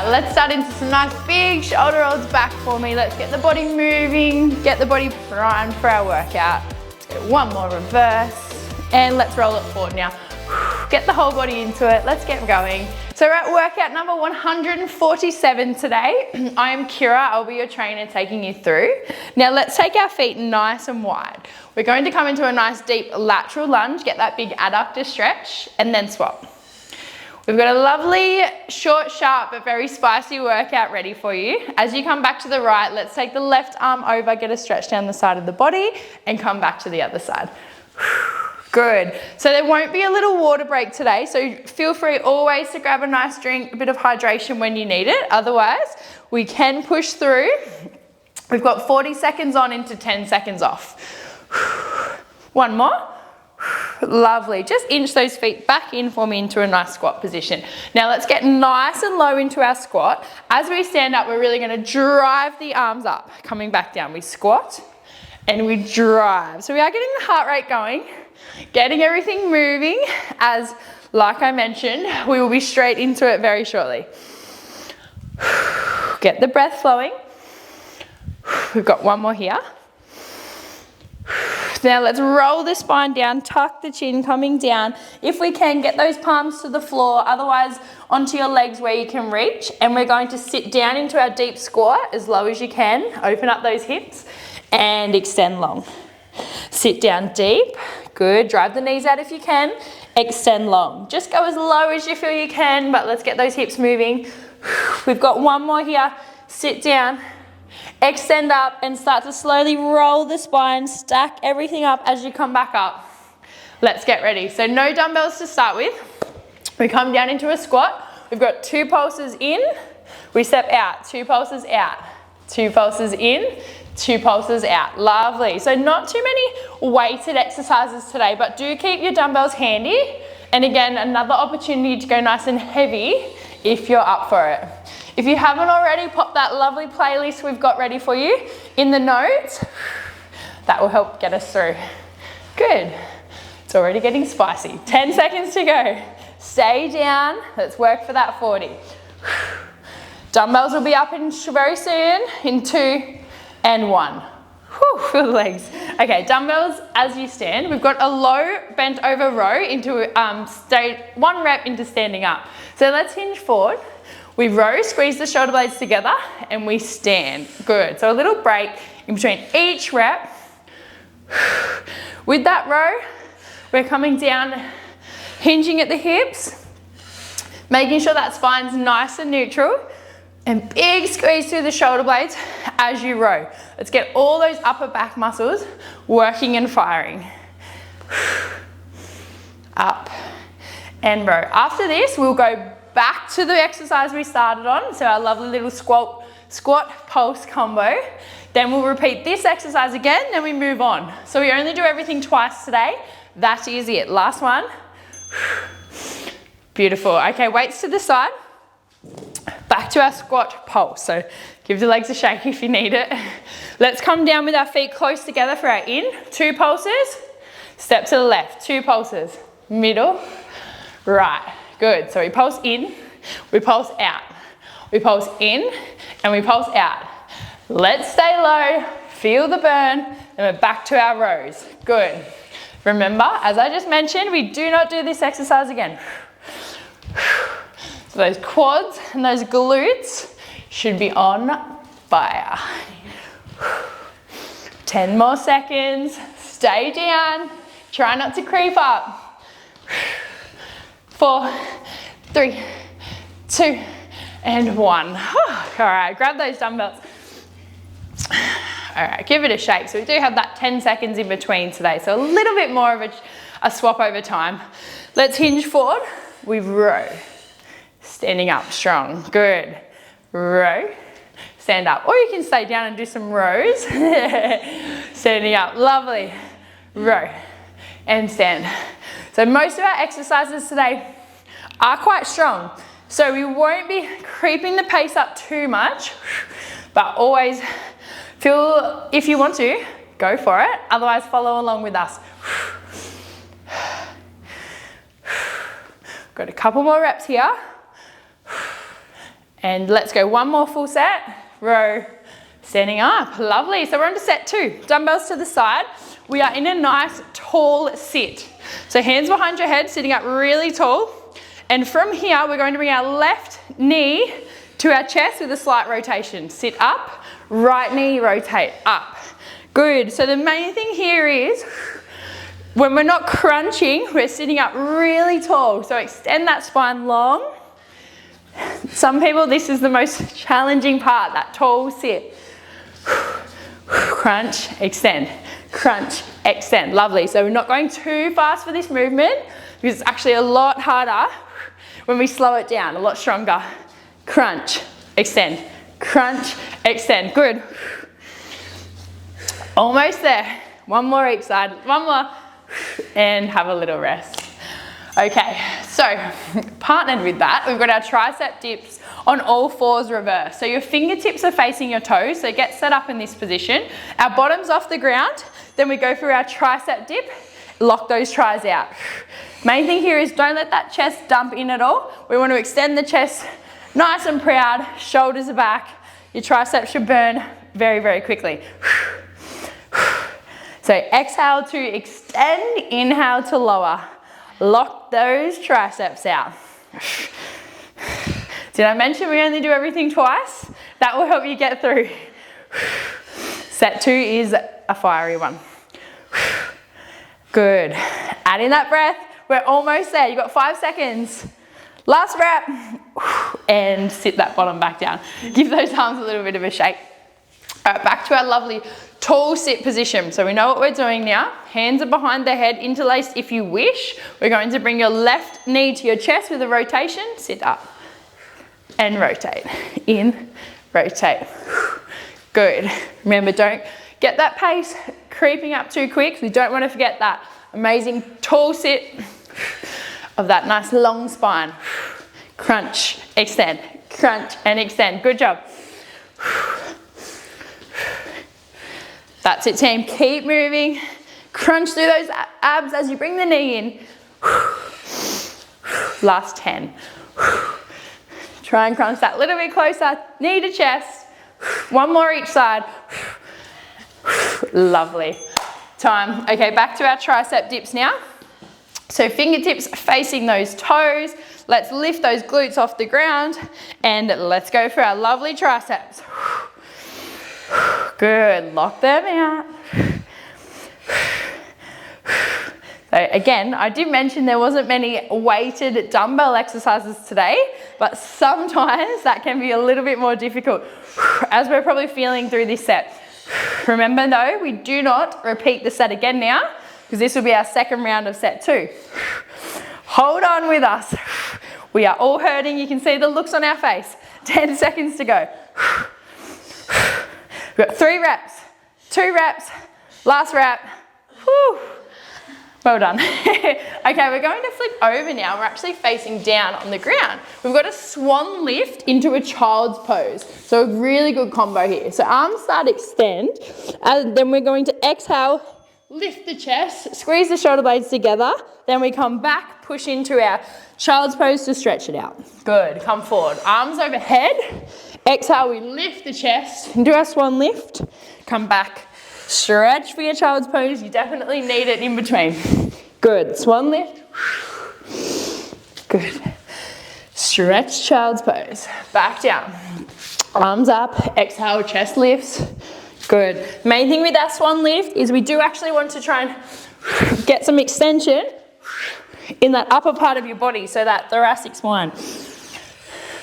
let's start into some nice big shoulder rolls back for me. Let's get the body moving, get the body primed for our workout. Let's get one more reverse, and let's roll it forward now. Get the whole body into it. Let's get going. So we're at workout number 147 today. I am Kira. I'll be your trainer taking you through. Now let's take our feet nice and wide. We're going to come into a nice deep lateral lunge, get that big adductor stretch, and then swap. We've got a lovely, short, sharp, but very spicy workout ready for you. As you come back to the right, let's take the left arm over, get a stretch down the side of the body, and come back to the other side. Good. So there won't be a little water break today, so feel free always to grab a nice drink, a bit of hydration when you need it. Otherwise, we can push through. We've got 40 seconds on into 10 seconds off. One more. Lovely. Just inch those feet back in for me into a nice squat position. Now let's get nice and low into our squat. As we stand up, we're really going to drive the arms up, coming back down. We squat and we drive. So we are getting the heart rate going, getting everything moving, as like I mentioned, we will be straight into it very shortly. Get the breath flowing. We've got one more here. Now let's roll the spine down, tuck the chin coming down. If we can, get those palms to the floor, otherwise onto your legs where you can reach. And we're going to sit down into our deep squat as low as you can. Open up those hips and extend long. Sit down deep. Good. Drive the knees out if you can. Extend long. Just go as low as you feel you can, but let's get those hips moving. We've got one more here. Sit down. Extend up and start to slowly roll the spine, stack everything up as you come back up. Let's get ready. So no dumbbells to start with. We come down into a squat. We've got 2 pulses in, we step out, 2 pulses out, 2 pulses in, 2 pulses out. Lovely. So not too many weighted exercises today, but do keep your dumbbells handy. And again, another opportunity to go nice and heavy if you're up for it. If you haven't already, pop that lovely playlist we've got ready for you in the notes. That will help get us through. Good. It's already getting spicy. 10 seconds to go. Stay down. Let's work for that 40. Dumbbells will be up in very soon in 2 and 1. Whew, feel the legs. Okay, dumbbells as you stand. We've got a low bent over row into 1 rep into standing up. So let's hinge forward. We row, squeeze the shoulder blades together, and we stand. Good. So a little break in between each rep. With that row, we're coming down, hinging at the hips, making sure that spine's nice and neutral, and big squeeze through the shoulder blades as you row. Let's get all those upper back muscles working and firing. Up and row. After this, we'll go back to the exercise we started on, so our lovely little squat pulse combo. Then we'll repeat this exercise again, then we move on. So we only do everything twice today. That is it. Last one. Beautiful. Okay, weights to the side. Back to our squat pulse. So give the legs a shake if you need it. Let's come down with our feet close together for our in. 2 pulses. Step to the left. 2 pulses. Middle. Right. Good. So we pulse in, we pulse out, we pulse in, and we pulse out. Let's stay low, feel the burn, and we're back to our rows. Good. Remember, as I just mentioned, we do not do this exercise again. So those quads and those glutes should be on fire. 10 more seconds. Stay down. Try not to creep up. 4, 3, 2, and 1. All right, grab those dumbbells. All right, give it a shake. So we do have that 10 seconds in between today. So a little bit more of a swap over time. Let's hinge forward. We row. Standing up strong. Good. Row. Stand up. Or you can stay down and do some rows. Standing up. Lovely. Row. And stand. So most of our exercises today are quite strong. So we won't be creeping the pace up too much, but always feel, if you want to, go for it. Otherwise, follow along with us. Got a couple more reps here. And let's go one more full set. Row, standing up. Lovely. So we're on to set 2. Dumbbells to the side. We are in a nice tall sit. So hands behind your head, sitting up really tall. And from here, we're going to bring our left knee to our chest with a slight rotation. Sit up, right knee, rotate up. Good. So the main thing here is when we're not crunching, we're sitting up really tall. So extend that spine long. Some people, this is the most challenging part, that tall sit. Crunch, extend, crunch, extend. Lovely. So we're not going too fast for this movement because it's actually a lot harder when we slow it down, a lot stronger. Crunch, extend, crunch, extend. Good. Almost there. One more each side, one more, and have a little rest. Okay, so partnered with that, we've got our tricep dips on all fours reverse. So your fingertips are facing your toes, so get set up in this position. Our bottom's off the ground, then we go through our tricep dip, lock those tries out. Main thing here is don't let that chest dump in at all. We want to extend the chest nice and proud, shoulders are back. Your triceps should burn very, very quickly. So exhale to extend, inhale to lower. Lock those triceps out. Did I mention we only do everything twice? That will help you get through. Set 2 is a fiery one. Good. Add in that breath. We're almost there. You've got 5 seconds. Last rep. And sit that bottom back down. Give those arms a little bit of a shake. All right, back to our lovely tall sit position. So we know what we're doing now. Hands are behind the head, interlaced if you wish. We're going to bring your left knee to your chest with a rotation. Sit up and rotate. In, rotate. Good. Remember, don't get that pace creeping up too quick. We don't want to forget that amazing tall sit of that nice long spine. Crunch, extend, crunch and extend. Good job. That's it, team. Keep moving. Crunch through those abs as you bring the knee in. Last 10. Try and crunch that a little bit closer. Knee to chest. One more each side. Lovely. Time. Okay, back to our tricep dips now. So fingertips facing those toes. Let's lift those glutes off the ground and let's go for our lovely triceps. Good, lock them out. So again, I did mention there wasn't many weighted dumbbell exercises today, but sometimes that can be a little bit more difficult as we're probably feeling through this set. Remember though, we do not repeat the set again now because this will be our second round of set 2. Hold on with us. We are all hurting. You can see the looks on our face. 10 seconds to go. We've got 3 reps, 2 reps, last rep. Whew. Well done. Okay, we're going to flip over now. We're actually facing down on the ground. We've got a swan lift into a child's pose. So a really good combo here. So arms start extend, and then we're going to exhale, lift the chest, squeeze the shoulder blades together. Then we come back, push into our child's pose to stretch it out. Good, come forward. Arms overhead. Exhale, we lift the chest, do our swan lift, come back, stretch for your child's pose. You definitely need it in between. Good, swan lift. Good. Stretch child's pose. Back down. Arms up, exhale, chest lifts. Good. Main thing with our swan lift is we do actually want to try and get some extension in that upper part of your body, so that thoracic spine.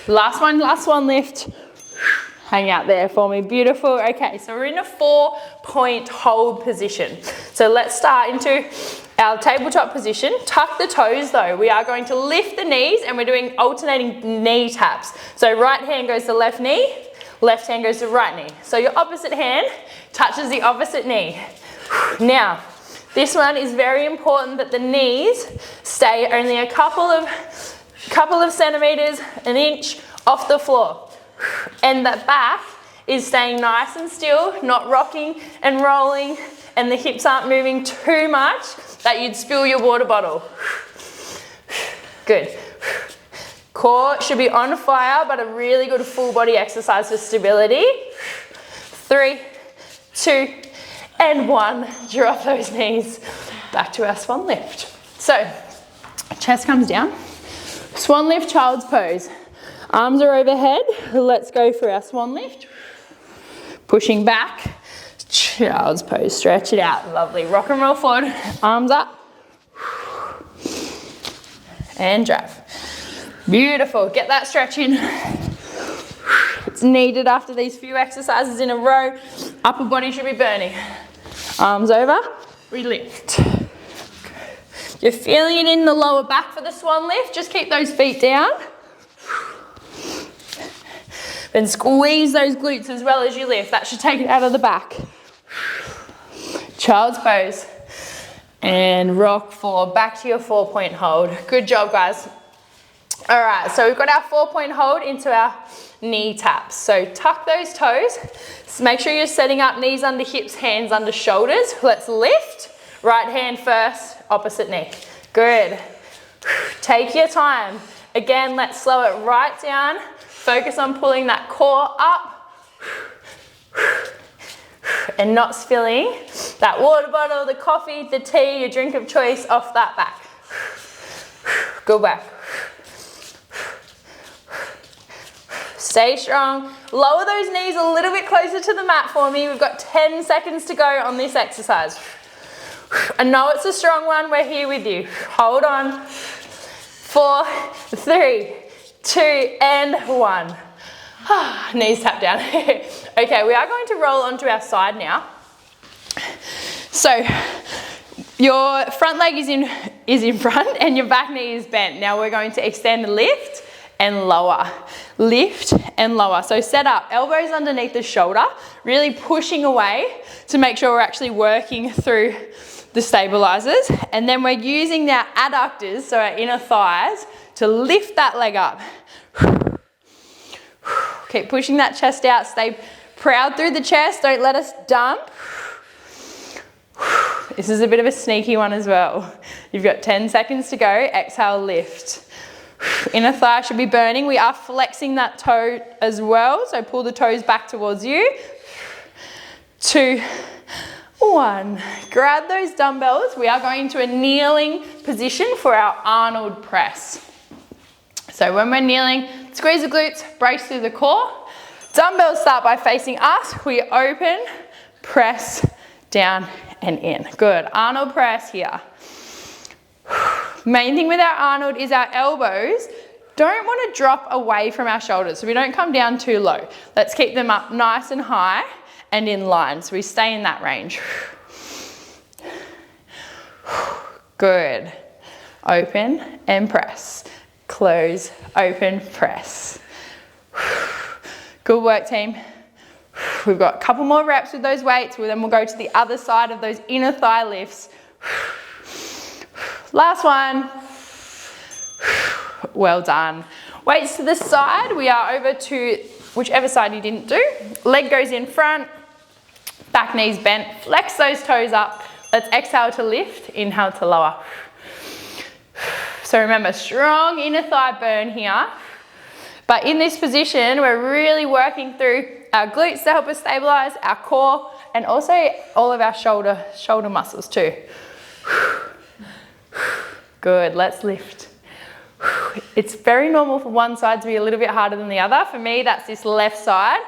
Last one, last swan lift. Hang out there for me, beautiful. Okay, so we're in a 4-point hold position. So let's start into our tabletop position. Tuck the toes though. We are going to lift the knees and we're doing alternating knee taps. So right hand goes to left knee, left hand goes to right knee. So your opposite hand touches the opposite knee. Now, this one is very important that the knees stay only a couple of centimeters, an inch off the floor. And the back is staying nice and still, not rocking and rolling, and the hips aren't moving too much that you'd spill your water bottle. Good. Core should be on fire, but a really good full body exercise for stability. 3, 2, and 1. Drop those knees. Back to our swan lift. So, chest comes down. Swan lift, child's pose. Arms are overhead. Let's go for our swan lift. Pushing back. Child's pose. Stretch it out. Lovely. Rock and roll forward. Arms up. And drive. Beautiful. Get that stretch in. It's needed after these few exercises in a row. Upper body should be burning. Arms over. We lift. You're feeling it in the lower back for the swan lift. Just keep those feet down. Then squeeze those glutes as well as you lift. That should take it out of the back. Child's pose. And rock forward. Back to your 4-point hold. Good job, guys. All right, so we've got our 4-point hold into our knee taps. So tuck those toes. So make sure you're setting up knees under hips, hands under shoulders. Let's lift. Right hand first, opposite knee. Good. Take your time. Again, let's slow it right down. Focus on pulling that core up and not spilling that water bottle, the coffee, the tea, your drink of choice off that back. Good work. Stay strong. Lower those knees a little bit closer to the mat for me. We've got 10 seconds to go on this exercise. I know it's a strong one. We're here with you. Hold on. 4, 3, 2, and 1. Knees tap down. Okay, we are going to roll onto our side now. So your front leg is in front and your back knee is bent. Now we're going to extend, lift and lower. Lift and lower. So set up, elbows underneath the shoulder, really pushing away to make sure we're actually working through the stabilizers. And then we're using our adductors, so our inner thighs, to lift that leg up. Keep pushing that chest out. Stay proud through the chest. Don't let us dump. This is a bit of a sneaky one as well. You've got 10 seconds to go. Exhale, lift. Inner thigh should be burning. We are flexing that toe as well. So pull the toes back towards you. 2, 1. Grab those dumbbells. We are going to a kneeling position for our Arnold press. So when we're kneeling, squeeze the glutes, brace through the core. Dumbbells start by facing us. We open, press, down and in. Good. Arnold press here. Main thing with our Arnold is our elbows don't want to drop away from our shoulders, so we don't come down too low. Let's keep them up nice and high and in line, so we stay in that range. Good. Open and press. Close, open, press. Good work, team. We've got a couple more reps with those weights, then we'll go to the other side of those inner thigh lifts. Last one. Well done. Weights to the side. We are over to whichever side you didn't do. Leg goes in front, back knees bent. Flex those toes up. Let's exhale to lift, inhale to lower. So remember, strong inner thigh burn here. But in this position, we're really working through our glutes to help us stabilize, our core, and also all of our shoulder muscles too. Good, let's lift. It's very normal for one side to be a little bit harder than the other. For me, that's this left side.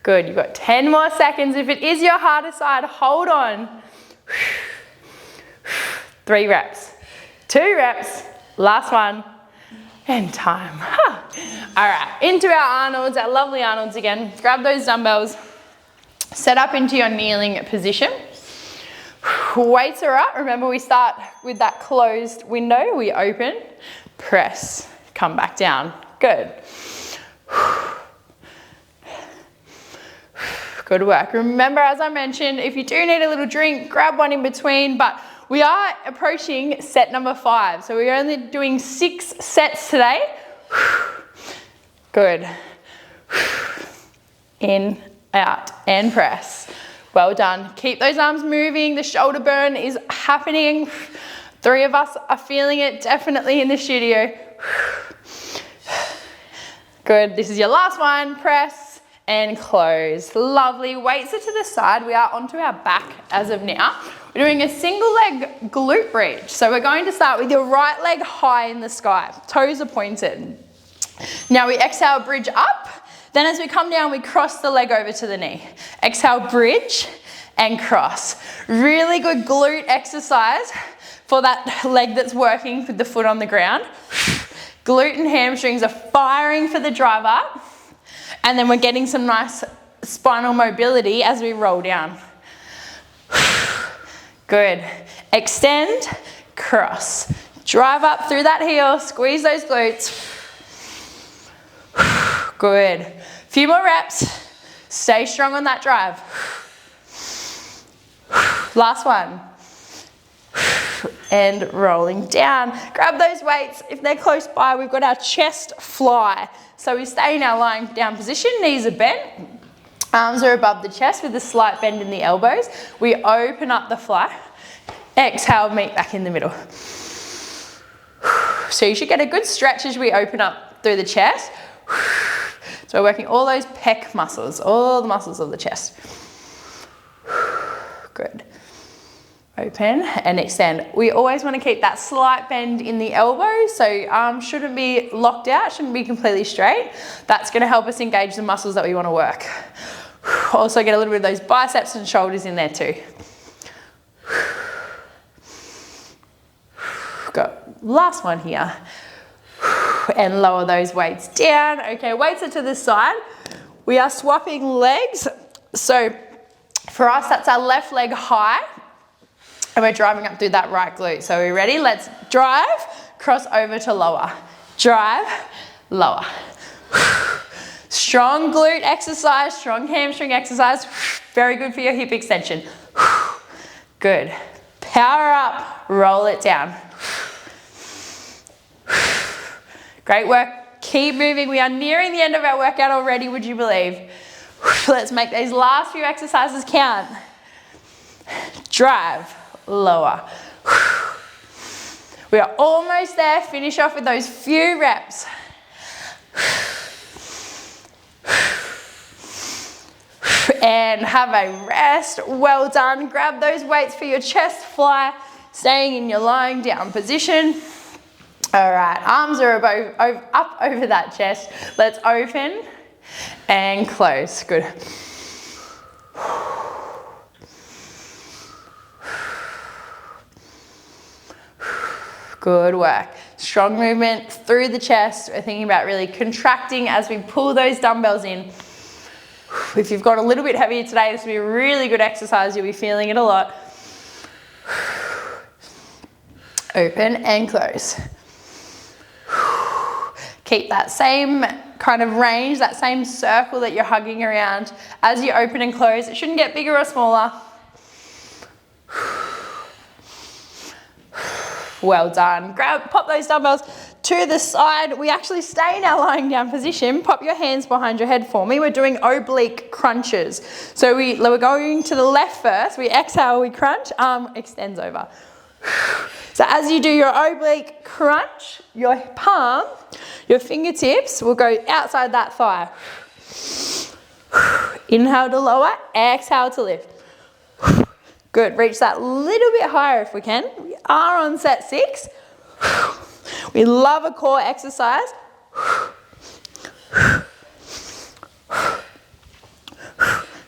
Good, you've got 10 more seconds. If it is your harder side, hold on. 3 reps, 2 reps, last one, and time. All right, into our Arnolds, our lovely Arnolds again. Grab those dumbbells, set up into your kneeling position. Weights are up. Remember, we start with that closed window. We open, press, come back down. Good. Good work. Remember, as I mentioned, if you do need a little drink, grab one in between, but we are approaching set number 5. So we're only doing 6 sets today. Good. In, out, and press. Well done. Keep those arms moving. The shoulder burn is happening. 3 of us are feeling it definitely in the studio. Good, this is your last one. Press and close. Lovely, weights are to the side. We are onto our back as of now. We're doing a single leg glute bridge. So we're going to start with your right leg high in the sky. Toes are pointed. Now we exhale, bridge up. Then as we come down, we cross the leg over to the knee. Exhale, bridge and cross. Really good glute exercise for that leg that's working with the foot on the ground. Glute and hamstrings are firing for the drive up. And then we're getting some nice spinal mobility as we roll down. Good. Extend, cross. Drive up through that heel, squeeze those glutes. Good. Few more reps. Stay strong on that drive. Last one. And rolling down. Grab those weights. If they're close by, we've got our chest fly. So we stay in our lying down position, knees are bent. Arms are above the chest with a slight bend in the elbows. We open up the fly. Exhale, meet back in the middle. So you should get a good stretch as we open up through the chest. So we're working all those pec muscles, all the muscles of the chest. Good. Open and extend. We always want to keep that slight bend in the elbows, so arms shouldn't be locked out, shouldn't be completely straight. That's going to help us engage the muscles that we want to work. Also get a little bit of those biceps and shoulders in there too. Got last one here. And lower those weights down. Okay, weights are to the side. We are swapping legs. So for us, that's our left leg high. And we're driving up through that right glute. So are we ready? Let's drive, cross over to lower. Drive, lower. Strong glute exercise, strong hamstring exercise. Very good for your hip extension. Good. Power up, roll it down. Great work. Keep moving. We are nearing the end of our workout already, would you believe? Let's make these last few exercises count. Drive, lower. We are almost there. Finish off with those few reps. And have a rest. Well done. Grab those weights for your chest fly, staying in your lying down position. All right, arms are up over that chest. Let's open and close. Good. Good work. Strong movement through the chest. We're thinking about really contracting as we pull those dumbbells in. If you've got a little bit heavier today, this will be a really good exercise. You'll be feeling it a lot. Open and close. Keep that same kind of range, that same circle that you're hugging around as you open and close. It shouldn't get bigger or smaller. Well done. Pop those dumbbells to the side. We actually stay in our lying down position. Pop your hands behind your head for me. We're doing oblique crunches. So we're going to the left first. We exhale, we crunch, arm extends over. So as you do your oblique crunch, your palm, your fingertips will go outside that thigh. Inhale to lower, exhale to lift. Good, reach that little bit higher if we can. We are on set 6. We love a core exercise.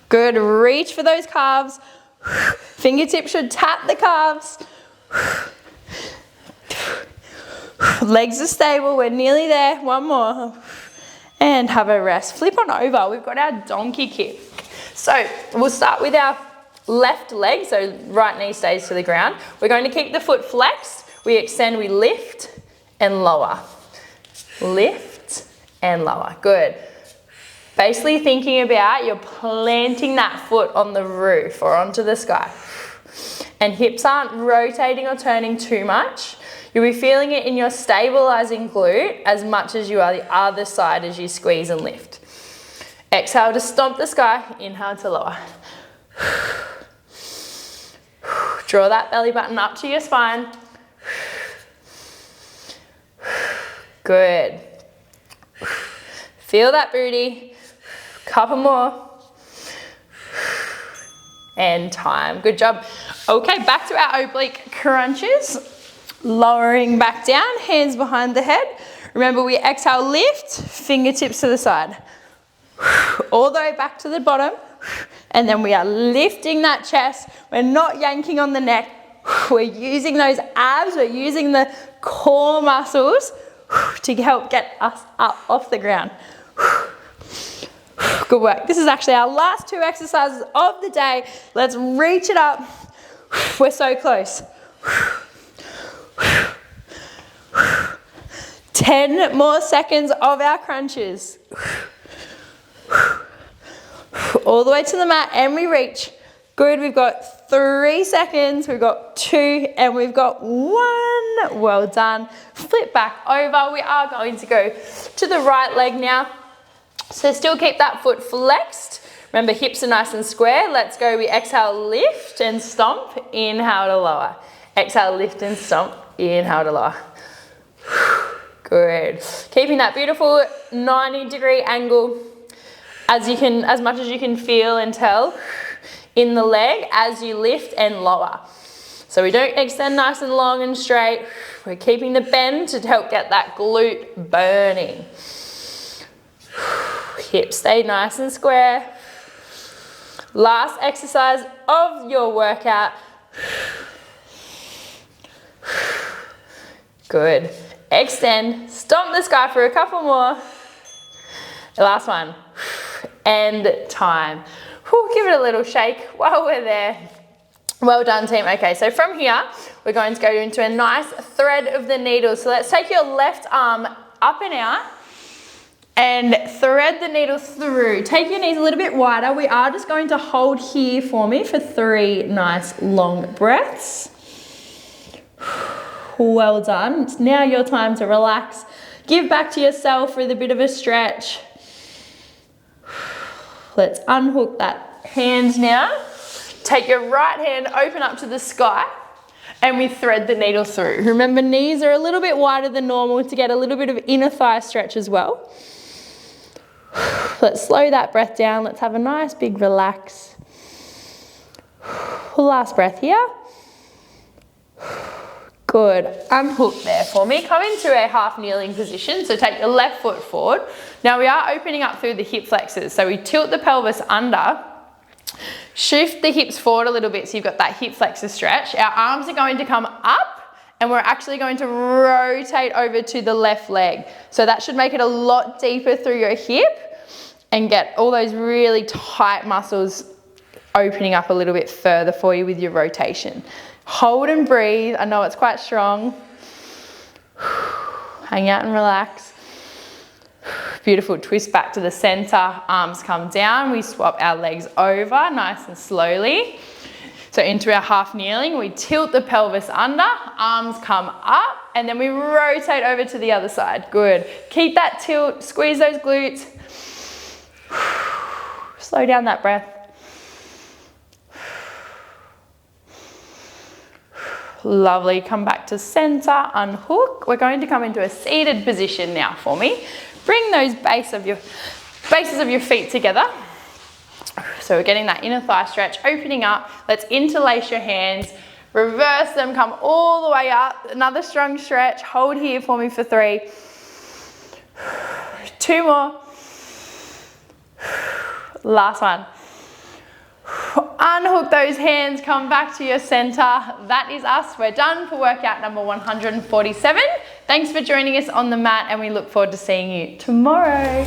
Good, reach for those calves. Fingertips should tap the calves. Legs are stable, we're nearly there. One more. And have a rest. Flip on over, we've got our donkey kick. So we'll start with our left leg, so right knee stays to the ground. We're going to keep the foot flexed. We extend, we lift and lower. Lift and lower. Good. Basically thinking about you're planting that foot on the roof or onto the sky. And hips aren't rotating or turning too much. You'll be feeling it in your stabilizing glute as much as you are the other side as you squeeze and lift. Exhale to stomp the sky, inhale to lower. Draw that belly button up to your spine. Good. Feel that booty. Couple more. And time. Good job. Okay, back to our oblique crunches. Lowering back down, hands behind the head. Remember, we exhale, lift, fingertips to the side. All the way back to the bottom. And then we are lifting that chest. We're not yanking on the neck. We're using those abs. We're using the core muscles to help get us up off the ground. Good work. This is actually our last 2 exercises of the day. Let's reach it up. We're so close. 10 more seconds of our crunches. All the way to the mat and we reach. Good, we've got 3 seconds, we've got 2, and we've got 1. Well done. Flip back over. We are going to go to the right leg now. So still keep that foot flexed. Remember, hips are nice and square. Let's go. We exhale, lift and stomp. Inhale to lower. Exhale, lift and stomp. Inhale to lower. Good. Keeping that beautiful 90-degree angle as much as you can feel and tell in the leg as you lift and lower. So we don't extend nice and long and straight. We're keeping the bend to help get that glute burning. Hips stay nice and square. Last exercise of your workout. Good. Extend, stomp the sky for a couple more. Last one. And time. Give it a little shake while we're there. Well done, team. Okay, so from here, we're going to go into a nice thread of the needle. So let's take your left arm up and out and thread the needle through. Take your knees a little bit wider. We are just going to hold here for me for 3 nice long breaths. Well done. It's now your time to relax. Give back to yourself with a bit of a stretch. Let's unhook that hand now. Take your right hand, open up to the sky, and we thread the needle through. Remember, knees are a little bit wider than normal to get a little bit of inner thigh stretch as well. Let's slow that breath down. Let's have a nice big relax. Last breath here. Good. Unhook there for me. Come into a half kneeling position. So take your left foot forward. Now we are opening up through the hip flexors. So we tilt the pelvis under. Shift the hips forward a little bit so you've got that hip flexor stretch. Our arms are going to come up and we're actually going to rotate over to the left leg. So that should make it a lot deeper through your hip and get all those really tight muscles opening up a little bit further for you with your rotation. Hold and breathe. I know it's quite strong. Hang out and relax. Beautiful. Twist back to the center. Arms come down. We swap our legs over nice and slowly. So into our half kneeling, we tilt the pelvis under, arms come up, and then we rotate over to the other side. Good. Keep that tilt. Squeeze those glutes. Slow down that breath. Lovely. Come back to center, unhook. We're going to come into a seated position now for me. Bring those bases of your feet together. So we're getting that inner thigh stretch, opening up. Let's interlace your hands, reverse them, come all the way up. Another strong stretch. Hold here for me for 3. 2 more. Last one. Unhook those hands, come back to your center. That is us. We're done for workout number 147. Thanks for joining us on the mat and we look forward to seeing you tomorrow.